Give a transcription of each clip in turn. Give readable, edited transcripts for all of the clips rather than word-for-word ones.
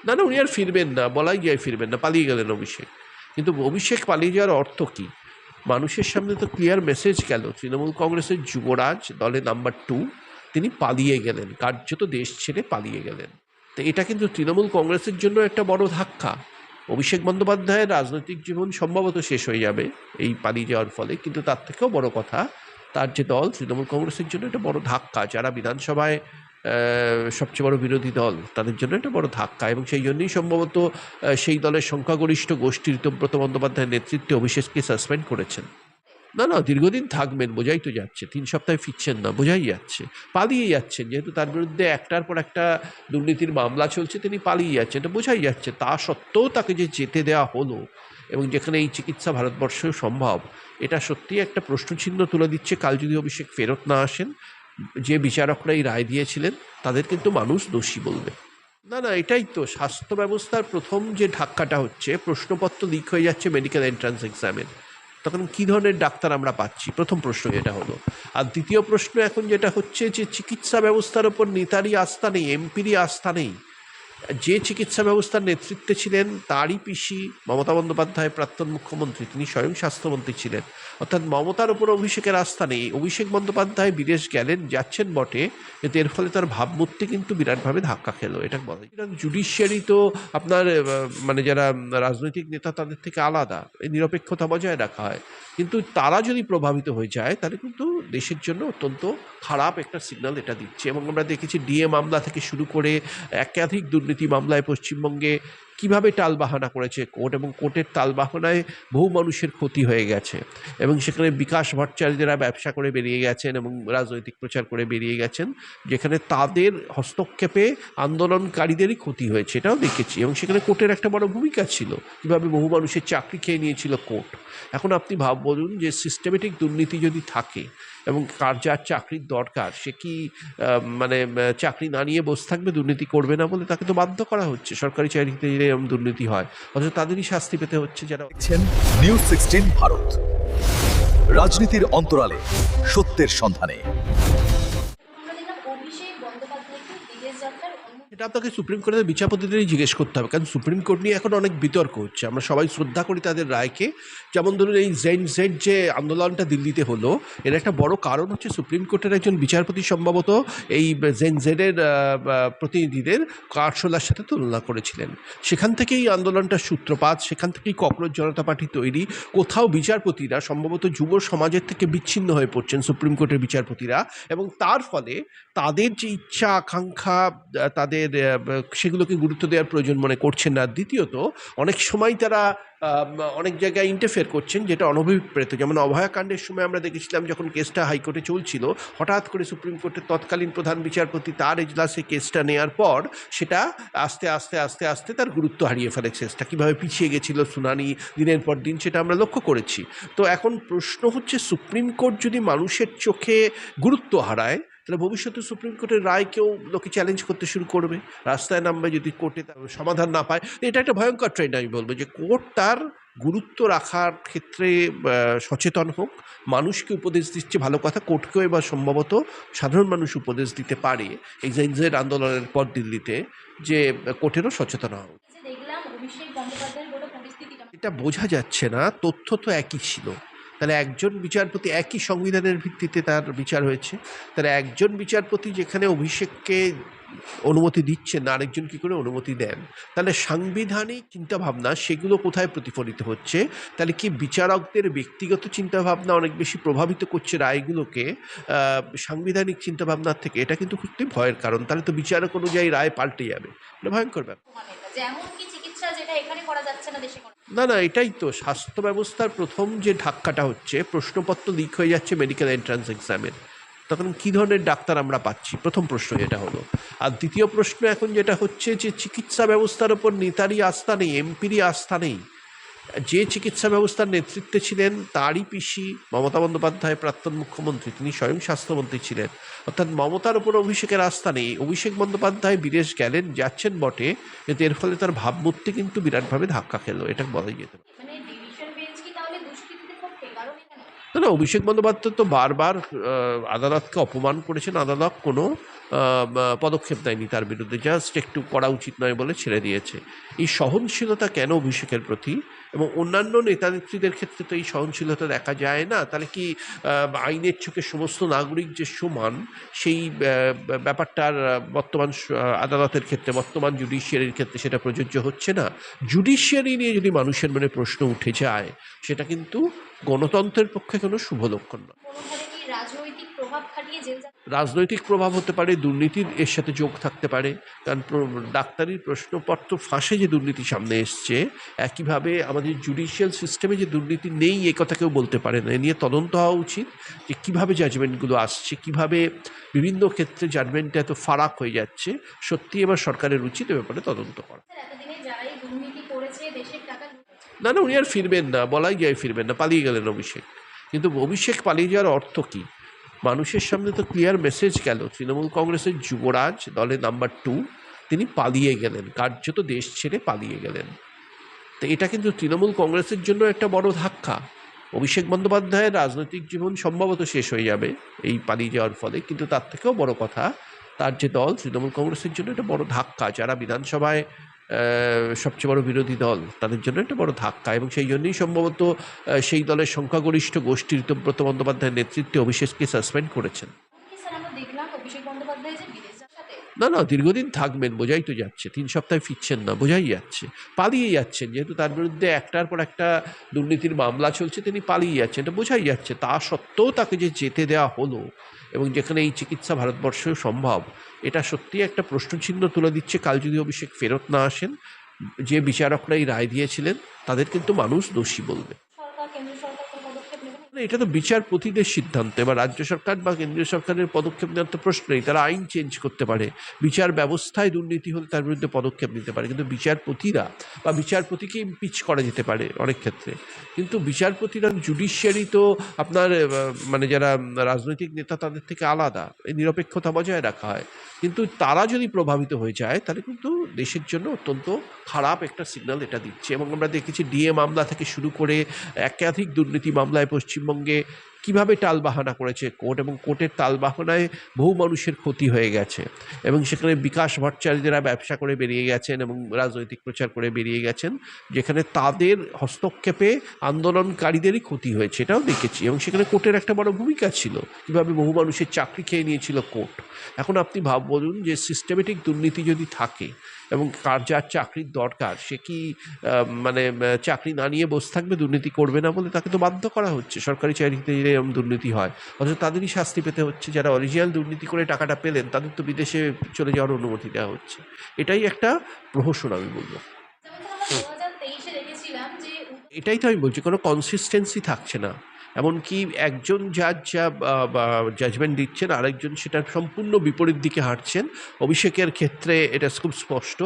না না, উনি আর ফিরবেন না, বলাই যায় ফিরবেন না, পালিয়ে গেলেন অভিষেক। কিন্তু অভিষেক পালিয়ে যাওয়ার অর্থ কি? মানুষের সামনে তো ক্লিয়ার মেসেজ গেল, তৃণমূল কংগ্রেসের যুবরাজ দলে নাম্বার 2 তিনি পালিয়ে গেলেন, কার্যত দেশ ছেড়ে পালিয়ে গেলেন। তো এটা কিন্তু তৃণমূল কংগ্রেসের জন্য একটা বড় ধাক্কা। অভিষেক বন্দ্যোপাধ্যায়ের রাজনৈতিক জীবন সম্ভবত শেষ হয়ে যাবে এই পালিয়ে যাওয়ার ফলে, কিন্তু তার থেকেও বড় কথা, তার যে দল তৃণমূল কংগ্রেসের জন্য একটা বড় ধাক্কা। যারা বিধানসভায় সবচেয়ে বড় বিরোধী দল, তাদের জন্য একটা বড় ধাক্কা, এবং সেই জন্যই সম্ভবত সেই দলের সংখ্যাগরিষ্ঠ গোষ্ঠী ঋতব্রত বন্দ্যোপাধ্যায়ের নেতৃত্বে অভিষেককে সাসপেন্ড করেছেন। না না, দীর্ঘদিন থাকবেন বোঝাই তো যাচ্ছে, 3 সপ্তাহে ফিরছেন না বোঝাই যাচ্ছে, পালিয়ে যাচ্ছেন। যেহেতু তার বিরুদ্ধে একটার পর একটা দুর্নীতির মামলা চলছে, তিনি পালিয়ে যাচ্ছেন, এটা বোঝাই যাচ্ছে। তা সত্ত্বেও তাকে যে যেতে দেওয়া হলো, এবং যেখানে এই চিকিৎসা ভারতবর্ষেও সম্ভব, এটা সত্যিই একটা প্রশ্নচিহ্ন তুলে দিচ্ছে। কাল যদি অভিষেক ফেরত না আসেন, যে বিচারকরা এই রায় দিয়েছিলেন তাদের কিন্তু মানুষ দোষী বলবে। না না, এটাই তো স্বাস্থ্য ব্যবস্থার প্রথম যে ধাক্কাটা হচ্ছে, প্রশ্নপত্র লিক হয়ে যাচ্ছে মেডিকেল এন্ট্রান্স এক্সামের। তখন কী ধরনের ডাক্তার আমরা পাচ্ছি? প্রথম প্রশ্ন এটা হলো। আর দ্বিতীয় প্রশ্ন এখন যেটা হচ্ছে, যে চিকিৎসা ব্যবস্থার ওপর নেতারই আস্থা নেই, এমপিরই আস্থা নেই। যে চিকিৎসা ব্যবস্থার নেতৃত্বে ছিলেন তারই পিসি মমতা বন্দ্যোপাধ্যায়, প্রাক্তন মুখ্যমন্ত্রী, তিনি স্বয়ং স্বাস্থ্যমন্ত্রী ছিলেন। অর্থাৎ মমতার ওপর অভিষেকের আস্থা নেই। অভিষেক বন্দ্যোপাধ্যায় বিদেশ গেলেন, যাচ্ছেন বটে, কিন্তু এর ফলে তার ভাবমূর্তি কিন্তু বিরাটভাবে ধাক্কা খেলো, এটা বলা যায়। জুডিশিয়ারি তো আপনার মানে যারা রাজনৈতিক নেতা তাদের থেকে আলাদা, এই নিরপেক্ষতা বজায় রাখা হয়। কিন্তু তারা যদি প্রভাবিত হয়ে যায়, তাহলে কিন্তু দেশের জন্য অত্যন্ত খারাপ একটা সিগন্যাল এটা দিচ্ছে। এবং আমরা দেখেছি ডিএ মামলা থেকে শুরু করে একাধিক দুর্নীতি মামলায় পশ্চিমবঙ্গে কিভাবে টালবাহানা করেছে কোর্ট, এবং কোর্টের টালবাহানায় বহু মানুষের ক্ষতি হয়ে গেছে, এবং সেখানে বিকাশ ভট্টাচার্যরা ব্যবসা করে বেরিয়ে গেছেন এবং রাজনৈতিক প্রচার করে বেরিয়ে গেছেন, যেখানে তাদের হস্তক্ষেপে আন্দোলনকারীদেরই ক্ষতি হয়েছে, এটাও দেখেছি। এবং সেখানে কোর্টের একটা বড় ভূমিকা ছিল, কীভাবে বহু মানুষের চাকরি খেয়ে নিয়েছিল কোর্ট। এখন আপনি বলুন যে সিস্টেমেটিক দুর্নীতি যদি থাকে, এবং যার চাকরির দরকার, সে কি মানে চাকরি না নিয়ে বসে থাকবে দুর্নীতি করবে না বলে? তাকে তো বাধ্য করা হচ্ছে, সরকারি চাকরিতে এরকম দুর্নীতি হয়, অথচ তাদেরই শাস্তি পেতে হচ্ছে। যারা দেখছেন নিউজ 16 ভারত, রাজনীতির অন্তরালে সত্যের সন্ধানে। এটা আপনাকে সুপ্রিম কোর্টের বিচারপতিদেরই জিজ্ঞেস করতে হবে, কারণ সুপ্রিম কোর্ট নিয়ে এখন অনেক বিতর্ক হচ্ছে। আমরা সবাই শ্রদ্ধা করি তাদের রায়কে। যেমন ধরুন এই জেড যে আন্দোলনটা দিল্লিতে হলো, এর একটা বড় কারণ হচ্ছে সুপ্রিম কোর্টের একজন বিচারপতি সম্ভবত এই জেডের প্রতিনিধিদের আরশোলার সাথে তুলনা করেছিলেন। সেখান থেকেই আন্দোলনটার সূত্রপাত, সেখান থেকেই ককরোচ জনতা পার্টি তৈরি। কোথাও বিচারপতিরা সম্ভবত যুব সমাজের থেকে বিচ্ছিন্ন হয়ে পড়ছেন, সুপ্রিম কোর্টের বিচারপতিরা, এবং তার ফলে তাদের যে ইচ্ছা আকাঙ্ক্ষা, তাদের সেগুলোকে গুরুত্ব দেওয়ার প্রয়োজন মনে করছেন না। দ্বিতীয়ত, অনেক সময় তারা অনেক জায়গায় ইন্টারফেয়ার করছেন, যেটা অনভিপ্রেত। যেমন অভয়াকাণ্ডের সময় আমরা দেখেছিলাম, যখন কেসটা হাইকোর্টে চলছিল, হঠাৎ করে সুপ্রিম কোর্টের তৎকালীন প্রধান বিচারপতি তার এজলাসে কেসটা নেওয়ার পর সেটা আস্তে আস্তে আস্তে আস্তে তার গুরুত্ব হারিয়ে ফেলে। কেসটা কীভাবে পিছিয়ে গেছিলো শুনানি দিনের পর দিন, সেটা আমরা লক্ষ্য করেছি। তো এখন প্রশ্ন হচ্ছে, সুপ্রিম কোর্ট যদি মানুষের চোখে গুরুত্ব হারায়, তাহলে ভবিষ্যতে সুপ্রিম কোর্টের রায়কেও লোকে চ্যালেঞ্জ করতে শুরু করবে, রাস্তায় নামবে যদি কোর্টে সমাধান না পায়। এটা একটা ভয়ঙ্কর ট্রেন্ড। আমি বলবো যে কোর্ট তার গুরুত্ব রাখার ক্ষেত্রে সচেতন হোক। মানুষকে উপদেশ দিচ্ছে, ভালো কথা, কোর্টকেও এবার সম্ভবত সাধারণ মানুষ উপদেশ দিতে পারে এই জেড আন্দোলনের পর দিল্লিতে, যে কোর্টেরও সচেতন হওয়া। এটা বোঝা যাচ্ছে না, তথ্য তো একই ছিল। তাহলে একজন বিচারপতি, একই সংবিধানের ভিত্তিতে তার বিচার হয়েছে, তাহলে একজন বিচারপতি যেখানে অভিষেককে অনুমতি দিচ্ছেন না, আরেকজন কী করে অনুমতি দেন? তাহলে সাংবিধানিক চিন্তাভাবনা সেগুলো কোথায় প্রতিফলিত হচ্ছে? তাহলে কি বিচারকদের ব্যক্তিগত চিন্তাভাবনা অনেক বেশি প্রভাবিত করছে রায়গুলোকে সাংবিধানিক চিন্তাভাবনার থেকে? এটা কিন্তু খুবই ভয়ের কারণ। তাহলে তো বিচারক অনুযায়ী রায় পাল্টে যাবে, এটা ভয়ঙ্কর ব্যাপার। না না, এটাই তো স্বাস্থ্য ব্যবস্থার প্রথম যে ধাক্কাটা হচ্ছে, প্রশ্নপত্র লিক হয়ে যাচ্ছে মেডিকেল এন্ট্রান্স এক্সামের। তখন কী ধরনের ডাক্তার আমরা পাচ্ছি? প্রথম প্রশ্ন যেটা হলো। আর দ্বিতীয় প্রশ্ন এখন যেটা হচ্ছে, যে চিকিৎসা ব্যবস্থার ওপর নেতারই আস্থা নেই, এমপিরই আস্থা নেই। যে চিকিৎসা ব্যবস্থার নেতৃত্বে ছিলেন তারই পিসি মমতা বন্দ্যোপাধ্যায়, প্রাক্তন মুখ্যমন্ত্রী, তিনি স্বয়ং স্বাস্থ্যমন্ত্রী ছিলেন। অর্থাৎ মমতার ওপর অভিষেকের আস্থা নেই। অভিষেক বন্দ্যোপাধ্যায় বিদেশ গেলেন, যাচ্ছেন বটে, কিন্তু এর ফলে তার ভাবমূর্তি কিন্তু বিরাটভাবে ধাক্কা খেলো, এটা বলাই যেতে পারে। না না, অভিষেক বন্দ্যোপাধ্যায় তো বারবার আদালতকে অপমান করেছেন। আদালত কোনো পদক্ষেপ নেয়নি তার বিরুদ্ধে, জাস্ট একটু করা উচিত নয় বলে ছেড়ে দিয়েছে। এই সহনশীলতা কেন অভিষেকের প্রতি এবং অন্যান্য নেতা নেত্রীদের ক্ষেত্রে তো এই সহনশীলতা দেখা যায় না? তাহলে কি আইনের চোখে সমস্ত নাগরিক যে সমান, সেই ব্যাপারটার বর্তমান আদালতের ক্ষেত্রে, বর্তমান জুডিশিয়ারির ক্ষেত্রে সেটা প্রযোজ্য হচ্ছে না? জুডিশিয়ারি নিয়ে যদি মানুষের মনে প্রশ্ন উঠে যায়, সেটা কিন্তু গণতন্ত্রের পক্ষে কোনো শুভ লক্ষণ নয়। কোনোভাবে কি রাজনৈতিক প্রভাব খাটিয়ে জেল রাজনৈতিক প্রভাব হতে পারে, দুর্নীতির এর সাথে যোগ থাকতে পারে, কারণ ডাক্তারির প্রশ্নপত্র ফাঁসে যে দুর্নীতি সামনে এসছে, একইভাবে আমাদের জুডিশিয়াল সিস্টেমে যে দুর্নীতি নেই এ কথা কেউ বলতে পারে না। এ নিয়ে তদন্ত হওয়া উচিত যে কীভাবে জাজমেন্টগুলো আসছে, কীভাবে বিভিন্ন ক্ষেত্রে জাজমেন্টটা এত ফারাক হয়ে যাচ্ছে। সত্যি এবার সরকারের উচিত এ ব্যাপারে তদন্ত করা। এতদিনে যারাই দুর্নীতি করেছে, দেশের টাকা লুটেছে, না, উনি আর ফিরবেন না, বলাই যায় ফিরবেন না, পালিয়ে গেলেন অভিষেক। কিন্তু অভিষেক পালিয়ে যাওয়ার অর্থ কী? মানুষের সামনে তো ক্লিয়ার মেসেজ গেল, তৃণমূল কংগ্রেসের যুবরাজ, দলে নাম্বার 2, তিনি পালিয়ে গেলেন, কার্যত দেশ ছেড়ে পালিয়ে গেলেন। তো এটা কিন্তু তৃণমূল কংগ্রেসের জন্য একটা বড় ধাক্কা। অভিষেক বন্দ্যোপাধ্যায়ের রাজনৈতিক জীবন সম্ভবত শেষ হয়ে যাবে এই পালিয়ে যাওয়ার ফলে, কিন্তু তার থেকেও বড় কথা, তার যে দল তৃণমূল কংগ্রেসের জন্য একটা বড় ধাক্কা। যারা বিধানসভায় সবচেয়ে বড় বিরোধী দল, তাদের জন্য একটা বড় ধাক্কা, এবং সেই জন্যই সম্ভবত সেই দলের সংখ্যাগরিষ্ঠ গোষ্ঠী ঋতব্রত বন্দ্যোপাধ্যায়ের নেতৃত্বে অভিষেককে সাসপেন্ড করেছেন। স্যার আমরা দেখলাম অভিষেক বন্দ্যোপাধ্যায় যে বিদেশ যাওয়ার সাথে না, দীর্ঘদিন থাকবেন বোঝাই তো যাচ্ছে, 3 সপ্তাহে ফিরছেন না, বোঝাই যাচ্ছে। পালিয়ে যাচ্ছেন, যেহেতু তার বিরুদ্ধে একটার পর একটা দুর্নীতির মামলা চলছে, তিনি পালিয়ে যাচ্ছেন, এটা বোঝাই যাচ্ছে। তা সত্ত্বেও তাকে যে যেতে দেওয়া হলো, এবং যেখানে এই চিকিৎসা ভারতবর্ষেও সম্ভব, এটা সত্যি একটা প্রশ্নচিহ্ন তুলে দিচ্ছে। কাল যদি অভিষেক ফেরত না আসেন, যে বিচারকরা এই রায় দিয়েছিলেন, তাদের কিন্তু মানুষ দোষী বলবে। সরকার, কেন্দ্র সরকার কোনো পদক্ষেপ নেবে না? এটা তো বিচারপতিদের সিদ্ধান্ত, এবার রাজ্য সরকার বা কেন্দ্রীয় সরকারের পদক্ষেপ নেওয়ার তো প্রশ্ন নেই। তারা আইন চেঞ্জ করতে পারে, বিচার ব্যবস্থায় দুর্নীতি হলে তার বিরুদ্ধে পদক্ষেপ নিতে পারে, কিন্তু বিচারপতিরা বা বিচারপতিকে ইমপিচ করা যেতে পারে অনেক ক্ষেত্রে। কিন্তু বিচারপতিরা, জুডিশিয়ারি তো আপনার মানে যারা রাজনৈতিক নেতা তাদের থেকে আলাদা, এই নিরপেক্ষতা বজায় রাখা হয়। কিন্তু তারা যদি প্রভাবিত হয়ে যায়, তাহলে কিন্তু দেশের জন্য অত্যন্ত খারাপ একটা সিগন্যাল এটা দিচ্ছে। এবং আমরা দেখেছি ডিএ মামলা থেকে শুরু করে একাধিক দুর্নীতি মামলায় পশ্চিমবঙ্গে কীভাবে টালবাহানা করেছে কোর্ট, এবং কোর্টের টালবাহানায় বহু মানুষের ক্ষতি হয়ে গেছে, এবং সেখানে বিকাশ ভট্টাচার্যরা ব্যবসা করে বেরিয়ে গেছেন এবং রাজনৈতিক প্রচার করে বেরিয়ে গেছেন, যেখানে তাদের হস্তক্ষেপে আন্দোলনকারীদেরই ক্ষতি হয়েছে, এটাও দেখেছি। এবং সেখানে কোর্টের একটা বড় ভূমিকা ছিল, কীভাবে বহু মানুষের চাকরি খেয়ে নিয়েছিল কোর্ট। এখন আপনি বলুন যে সিস্টেমেটিক দুর্নীতি যদি থাকে, এবং যার চাকরির দরকার, সে কি মানে চাকরি না নিয়ে বসে থাকবে দুর্নীতি করবে না বলে? তাকে তো বাধ্য করা হচ্ছে। সরকারি চাকরিতে এরকম দুর্নীতি হয়, অথচ তাদেরই শাস্তি পেতে হচ্ছে। যারা অরিজিনাল দুর্নীতি করে টাকাটা পেলেন, তাদের তো বিদেশে চলে যাওয়ার অনুমতি দেওয়া হচ্ছে। এটাই একটা প্রহসন আমি বলবো। যেমন আমরা 2023-এ দেখেছিলাম যে এটাই তো আমি বলছি, কোনো কনসিস্টেন্সি থাকছে না। এমনকি একজন জাজ যা জাজমেন্ট দিচ্ছেন, আরেকজন সেটার সম্পূর্ণ বিপরীত দিকে হাঁটছেন। অভিষেকের ক্ষেত্রে এটা খুব স্পষ্ট,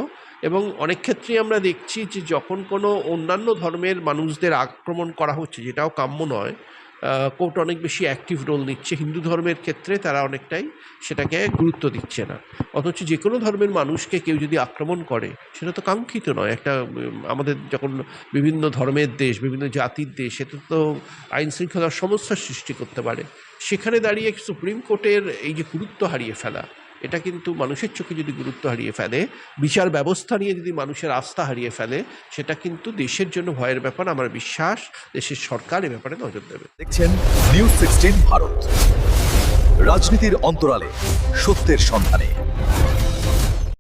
এবং অনেক ক্ষেত্রেই আমরা দেখছি যে যখন কোনো অন্যান্য ধর্মের মানুষদের আক্রমণ করা হচ্ছে, যেটাও কাম্য নয়, কোর্ট অনেক বেশি অ্যাক্টিভ রোল নিচ্ছে। হিন্দু ধর্মের ক্ষেত্রে তারা অনেকটাই সেটাকে গুরুত্ব দিচ্ছে না, অথচ যে কোনো ধর্মের মানুষকে কেউ যদি আক্রমণ করে, সেটা তো কাঙ্ক্ষিত নয়। একটা আমাদের যখন বিভিন্ন ধর্মের দেশ, বিভিন্ন জাতির দেশ, সেটা তো আইন শৃঙ্খলার সমস্যার সৃষ্টি করতে পারে। সেখানে দাঁড়িয়ে সুপ্রিম কোর্টের এই যে গুরুত্ব হারিয়ে ফেলা, এটা কিন্তু মানুষের চোখে যদি গুরুত্ব হারিয়ে ফেলে, বিচার ব্যবস্থা নিয়ে যদি মানুষের আস্থা হারিয়ে ফেলে, সেটা কিন্তু দেশের জন্য ভয়ের ব্যাপার। আমার বিশ্বাস দেশের সরকার এ ব্যাপারে নজর দেবে। দেখছেন নিউজ 16 ভারত, রাজনীতির অন্তরালে সত্যের সন্ধানে।